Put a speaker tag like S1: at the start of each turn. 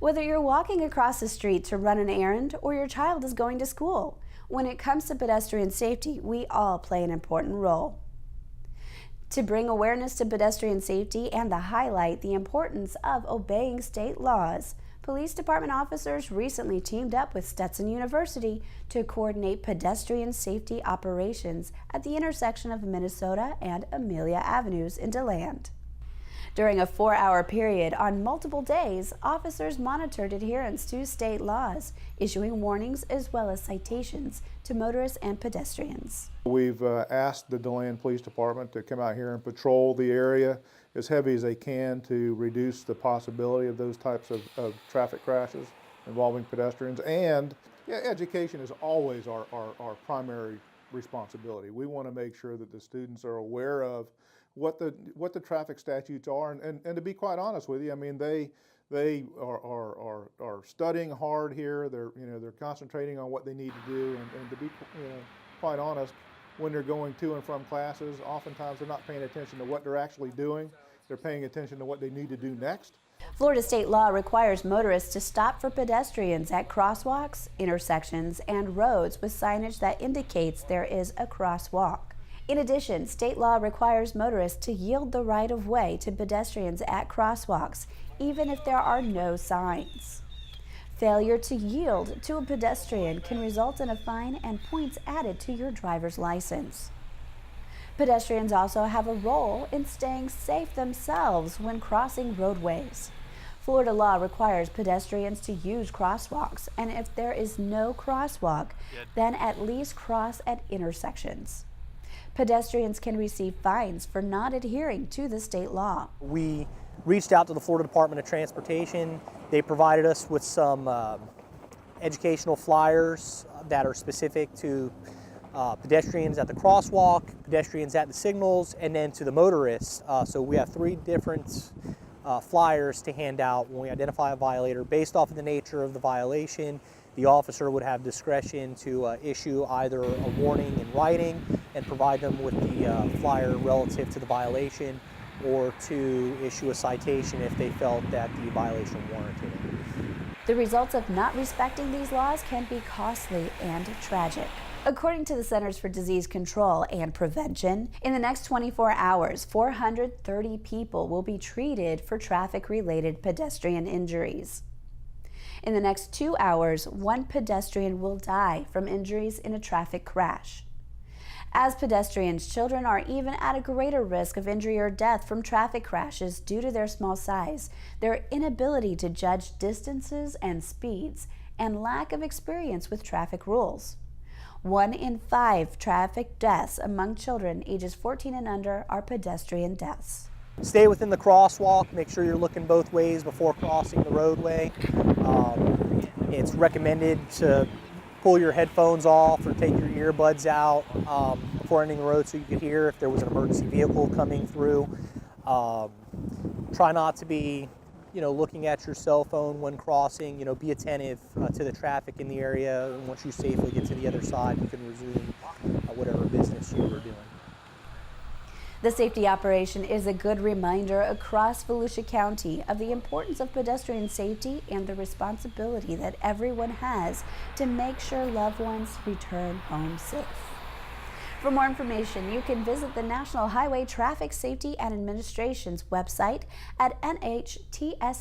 S1: Whether you're walking across the street to run an errand or your child is going to school, when it comes to pedestrian safety, we all play an important role. To bring awareness to pedestrian safety and to highlight the importance of obeying state laws, police department officers recently teamed up with Stetson University to coordinate pedestrian safety operations at the intersection of Minnesota and Amelia Avenues in DeLand. During a 4-hour period on multiple days, officers monitored adherence to state laws, issuing warnings as well as citations to motorists and pedestrians.
S2: We've asked the DeLand Police Department to come out here and patrol the area as heavy as they can to reduce the possibility of those types of traffic crashes involving pedestrians. And education is always our primary responsibility. We want to make sure that the students are aware of what the traffic statutes are, and to be quite honest with you, I mean they are studying hard here. They're concentrating on what they need to do, and to be quite honest, when they're going to and from classes, oftentimes they're not paying attention to what they're actually doing. They're paying attention to what they need to do next.
S1: Florida state law requires motorists to stop for pedestrians at crosswalks, intersections, and roads with signage that indicates there is a crosswalk. In addition, state law requires motorists to yield the right-of-way to pedestrians at crosswalks, even if there are no signs. Failure to yield to a pedestrian can result in a fine and points added to your driver's license. Pedestrians also have a role in staying safe themselves when crossing roadways. Florida law requires pedestrians to use crosswalks, and if there is no crosswalk, then at least cross at intersections. Pedestrians can receive fines for not adhering to the state law.
S3: We reached out to the Florida Department of Transportation. They provided us with some educational flyers that are specific to pedestrians at the crosswalk, pedestrians at the signals, and then to the motorists. So we have 3 different flyers to hand out when we identify a violator. Based off of the nature of the violation, the officer would have discretion to issue either a warning in writing and provide them with the flyer relative to the violation, or to issue a citation if they felt that the violation warranted it.
S1: The results of not respecting these laws can be costly and tragic. According to the Centers for Disease Control and Prevention, in the next 24 hours, 430 people will be treated for traffic-related pedestrian injuries. In the next 2 hours, 1 pedestrian will die from injuries in a traffic crash. As pedestrians, children are even at a greater risk of injury or death from traffic crashes due to their small size, their inability to judge distances and speeds, and lack of experience with traffic rules. 1 in 5 traffic deaths among children ages 14 and under are pedestrian deaths.
S3: Stay within the crosswalk. Make sure you're looking both ways before crossing the roadway. It's recommended to pull your headphones off or take your earbuds out before entering the road so you could hear if there was an emergency vehicle coming through. Try not to be looking at your cell phone when crossing. Be attentive to the traffic in the area, and once you safely get to the other side, you can resume whatever business you were doing.
S1: The safety operation is a good reminder across Volusia County of the importance of pedestrian safety and the responsibility that everyone has to make sure loved ones return home safe. For more information, you can visit the National Highway Traffic Safety and Administration's website at nhtsa.gov.